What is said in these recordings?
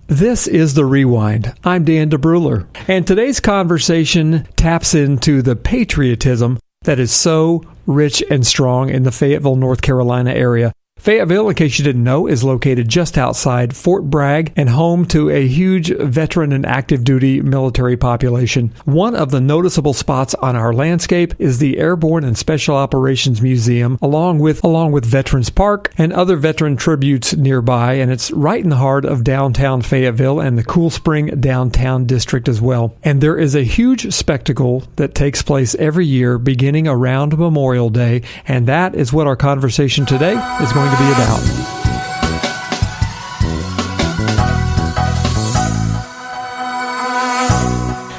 This is The Rewind. I'm Dan DeBruler, and today's conversation taps into the patriotism that is so rich and strong in the Fayetteville, North Carolina area. Fayetteville, in case you didn't know, is located just outside Fort Bragg and home to a huge veteran and active duty military population. One of the noticeable spots on our landscape is the Airborne and Special Operations Museum, along with Veterans Park and other veteran tributes nearby, and it's right in the heart of downtown Fayetteville and the Cool Spring downtown district as well. And there is a huge spectacle that takes place every year beginning around Memorial Day, and that is what our conversation today is going to be about.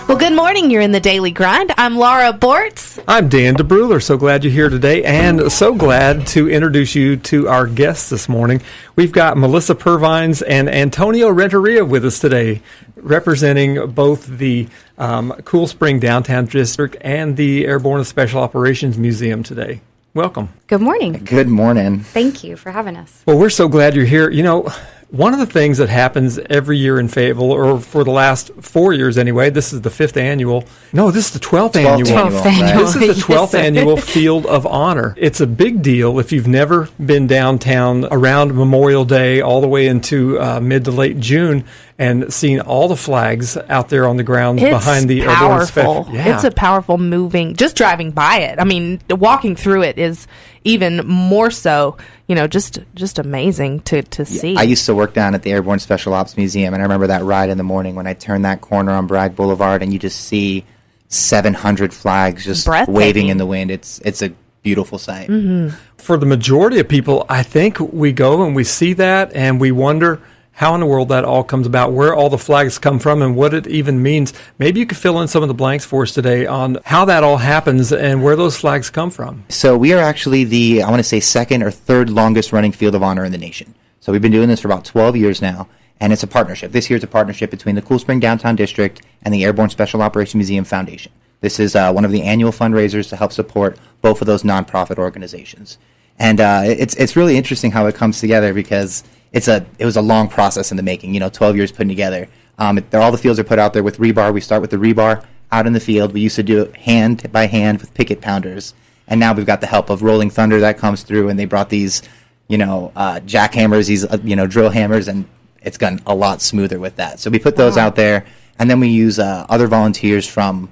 Well, good morning. You're in the Daily Grind. I'm Laura Bortz. I'm Dan DeBruler. So glad you're here today, and so glad to introduce you to our guests this morning. We've got Melissa Purvines and Antonio Renteria with us today, representing both the Cool Spring Downtown District and the Airborne and Special Operations Museum today. Welcome. Good morning. Good morning. Thank you for having us. Well, we're so glad you're here. You know, one of the things that happens every year in Fayetteville, or for the last 4 years anyway, this is the 5th annual. No, this is the 12th annual. 12th annual. This is the 12th annual Field of Honor. It's a big deal if you've never been downtown around Memorial Day all the way into mid to late June and seen all the flags out there on the ground behind the Airborne Special. Yeah. It's a powerful moving, just driving by it. I mean, walking through it is even more so, you know, just amazing to see. I used to work down at the Airborne Special Ops Museum, and I remember that ride in the morning when I turned that corner on Bragg Boulevard and you just see 700 flags just waving in the wind. It's a beautiful sight. Mm-hmm. For the majority of people, I think we go and we see that and we wonder how in the world that all comes about, where all the flags come from, and what it even means. Maybe you could fill in some of the blanks for us today on how that all happens and where those flags come from. So we are actually the, I want to say, second or third longest running Field of Honor in the nation. So we've been doing this for about 12 years now, and it's a partnership. This year it's a partnership between the Cool Spring Downtown District and the Airborne Special Operations Museum Foundation. This is one of the annual fundraisers to help support both of those nonprofit organizations. And it's really interesting how it comes together because it was a long process in the making, 12 years putting together. All the fields are put out there with rebar. We start with the rebar out in the field. We used to do it hand by hand with picket pounders. And now we've got the help of Rolling Thunder that comes through, and they brought these, jackhammers, these, drill hammers, and it's gotten a lot smoother with that. So we put those out there, and then we use other volunteers from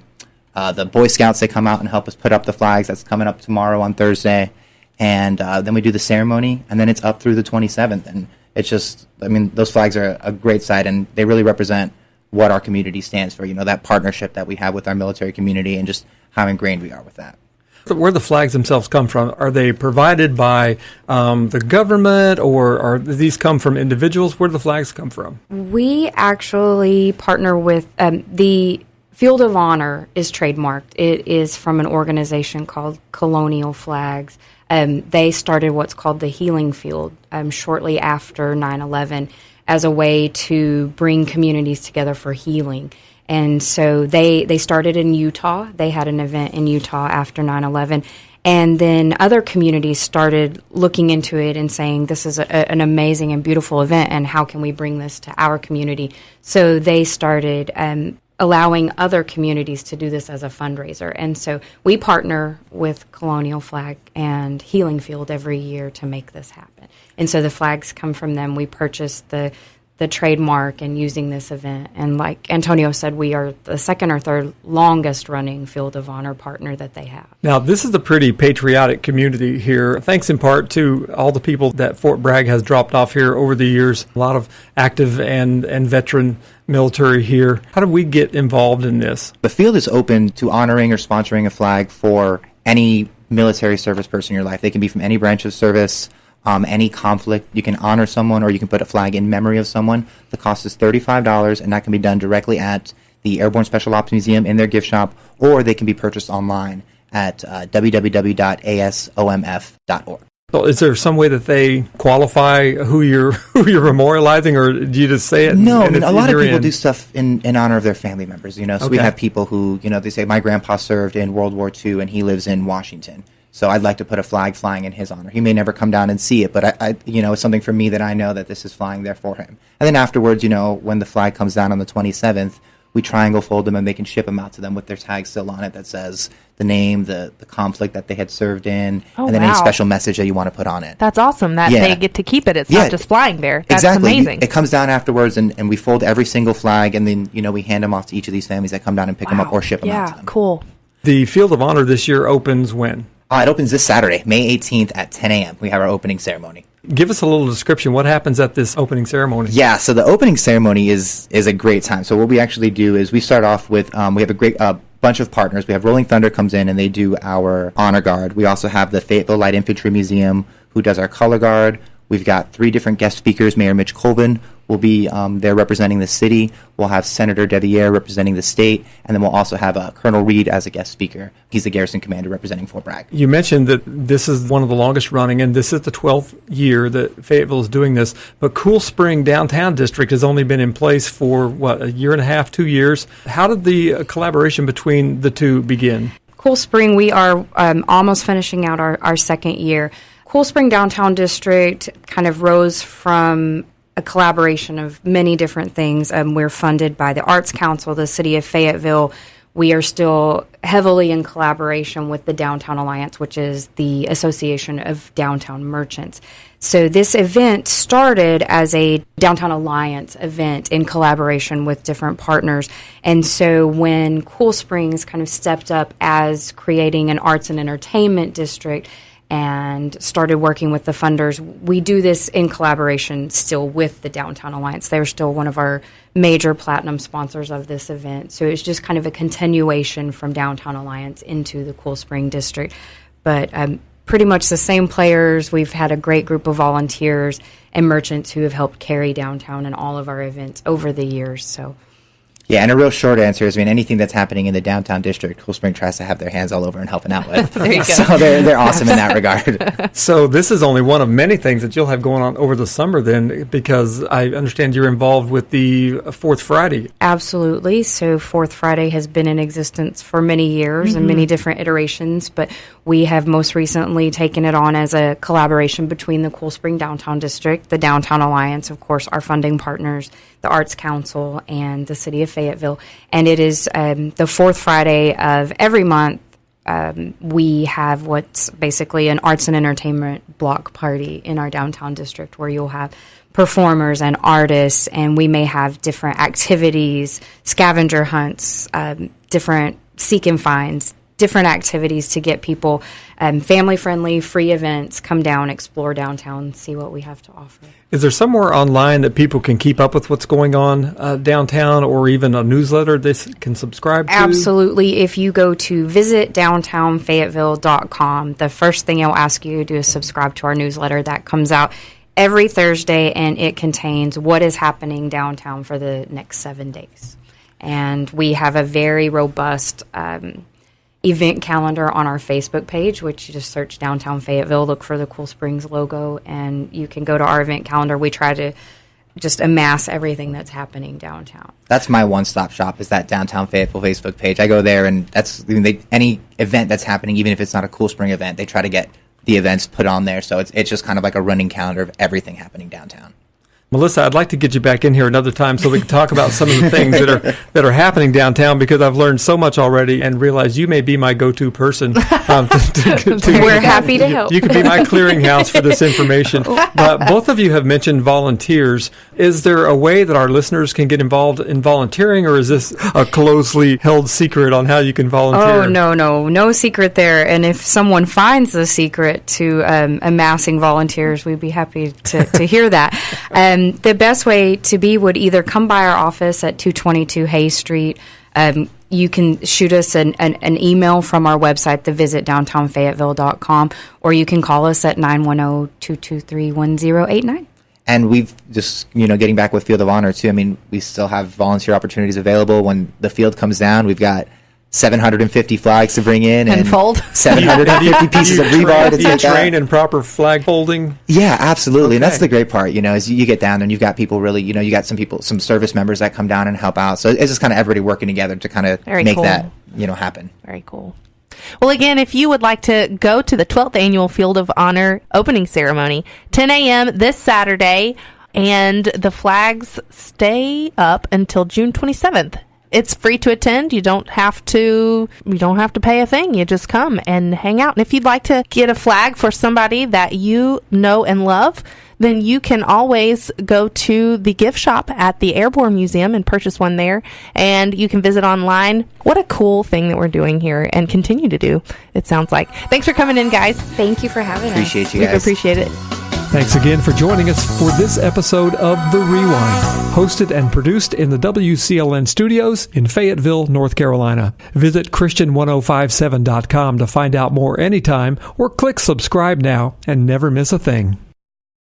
the Boy Scouts. They come out and help us put up the flags. That's coming up tomorrow on Thursday. And then we do the ceremony, and then it's up through the 27th. And it's just, those flags are a great sight, and they really represent what our community stands for, that partnership that we have with our military community and just how ingrained we are with that. Where the flags themselves come from, are they provided by the government, or these come from individuals? Where do the flags come from? We actually partner with the Field of Honor is trademarked. It is from an organization called Colonial Flags. They started what's called the Healing Field shortly after 9/11 as a way to bring communities together for healing. And so they started in Utah. They had an event in Utah after 9/11. And then other communities started looking into it and saying, this is an amazing and beautiful event, and how can we bring this to our community? So they started allowing other communities to do this as a fundraiser. And so we partner with Colonial Flag and Healing Field every year to make this happen. And so the flags come from them. We purchased the trademark and using this event. And like Antonio said, we are the second or third longest running Field of Honor partner that they have. Now, this is a pretty patriotic community here, thanks in part to all the people that Fort Bragg has dropped off here over the years. A lot of active and veteran military here. How do we get involved in this? The field is open to honoring or sponsoring a flag for any military service person in your life. They can be from any branch of service. Any conflict, you can honor someone, or you can put a flag in memory of someone. The cost is $35, and that can be done directly at the Airborne Special Ops Museum in their gift shop, or they can be purchased online at www.asomf.org. So is there some way that they qualify who you're memorializing, or do you just say it? No, a lot of people do stuff in honor of their family members. So we have people who, they say, my grandpa served in World War II and he lives in Washington. So I'd like to put a flag flying in his honor. He may never come down and see it, but it's something for me that I know that this is flying there for him. And then afterwards, when the flag comes down on the 27th, we triangle fold them and they can ship them out to them with their tag still on it that says the name, the conflict that they had served in, and then any special message that you want to put on it. That's awesome that they get to keep it. It's not just flying there. That's exactly. amazing. It comes down afterwards, and we fold every single flag, and then, we hand them off to each of these families that come down and pick them up or ship them out to them. Yeah, cool. The Field of Honor this year opens when? It opens this Saturday, May 18th at 10 a.m. We have our opening ceremony. Give us a little description. What happens at this opening ceremony? Yeah, so the opening ceremony is a great time. So what we actually do is we start off with, we have a great bunch of partners. We have Rolling Thunder comes in and they do our honor guard. We also have the Fayetteville Light Infantry Museum who does our color guard. We've got 3 different guest speakers. Mayor Mitch Colvin will be there representing the city. We'll have Senator Deviere representing the state. And then we'll also have Colonel Reed as a guest speaker. He's the garrison commander representing Fort Bragg. You mentioned that this is one of the longest running, and this is the 12th year that Fayetteville is doing this. But Cool Spring Downtown District has only been in place for, a year and a half, 2 years. How did the collaboration between the two begin? Cool Spring, we are almost finishing out our second year. Cool Spring Downtown District kind of rose from a collaboration of many different things. We're funded by the Arts Council, the City of Fayetteville. We are still heavily in collaboration with the Downtown Alliance, which is the Association of Downtown Merchants. So this event started as a Downtown Alliance event in collaboration with different partners. And so when Cool Springs kind of stepped up as creating an arts and entertainment district and started working with the funders, we do this in collaboration still with the Downtown Alliance. They're still one of our major platinum sponsors of this event. So it's just kind of a continuation from Downtown Alliance into the Cool Spring District. But pretty much the same players. We've had a great group of volunteers and merchants who have helped carry downtown in all of our events over the years. So. Yeah, and a real short answer is, anything that's happening in the downtown district, Cool Spring tries to have their hands all over and helping out with. There you go. So they're awesome in that regard. So this is only one of many things that you'll have going on over the summer then, because I understand you're involved with the Fourth Friday. Absolutely. So Fourth Friday has been in existence for many years and many different iterations, but we have most recently taken it on as a collaboration between the Cool Spring Downtown District, the Downtown Alliance, of course, our funding partners, the Arts Council, and the City of Fayetteville. And it is the fourth Friday of every month. We have what's basically an arts and entertainment block party in our downtown district, where you'll have performers and artists, and we may have different activities, scavenger hunts, different seek and finds, different activities to get people family-friendly, free events, come down, explore downtown, see what we have to offer. Is there somewhere online that people can keep up with what's going on downtown, or even a newsletter they can subscribe to? Absolutely. If you go to visitdowntownfayetteville.com, the first thing it'll ask you to do is subscribe to our newsletter that comes out every Thursday, and it contains what is happening downtown for the next 7 days. And we have a very robust event calendar on our Facebook page, which you just search Downtown Fayetteville, look for the Cool Springs logo, and you can go to our event calendar. We try to just amass everything that's happening downtown. That's my one-stop shop, is that Downtown Fayetteville Facebook page. I go there, and that's any event that's happening, even if it's not a Cool Spring event, they try to get the events put on there. So it's just kind of like a running calendar of everything happening downtown. Melissa, I'd like to get you back in here another time so we can talk about some of the things that are happening downtown, because I've learned so much already and realized you may be my go-to person. We're happy to help. You could be my clearinghouse for this information. But both of you have mentioned volunteers. Is there a way that our listeners can get involved in volunteering, or is this a closely held secret on how you can volunteer? Oh, no secret there. And if someone finds the secret to amassing volunteers, we'd be happy to hear that. The best way to be would either come by our office at 222 Hay Street. You can shoot us an email from our website, visitdowntownfayetteville.com, or you can call us at 910-223-1089. And we've just, getting back with Field of Honor, too, we still have volunteer opportunities available. When the field comes down, we've got 750 flags to bring in and fold 750 pieces of rebar to take out. Train in proper flag folding? Yeah, absolutely. Okay. And that's the great part, is you get down there and you've got people really, you got some service members that come down and help out. So it's just kind of everybody working together to kind of make that, happen. Very cool. Well, again, if you would like to go to the 12th Annual Field of Honor opening ceremony, 10 a.m. this Saturday, and the flags stay up until June 27th. It's free to attend. You don't have to pay a thing. You just come and hang out. And if you'd like to get a flag for somebody that you know and love, then you can always go to the gift shop at the Airborne Museum and purchase one there. And you can visit online. What a cool thing that we're doing here and continue to do, it sounds like. Thanks for coming in, guys. Thank you for having us. Appreciate you guys. We appreciate it. Thanks again for joining us for this episode of The Rewind, hosted and produced in the WCLN studios in Fayetteville, North Carolina. Visit Christian1057.com to find out more anytime, or click subscribe now and never miss a thing.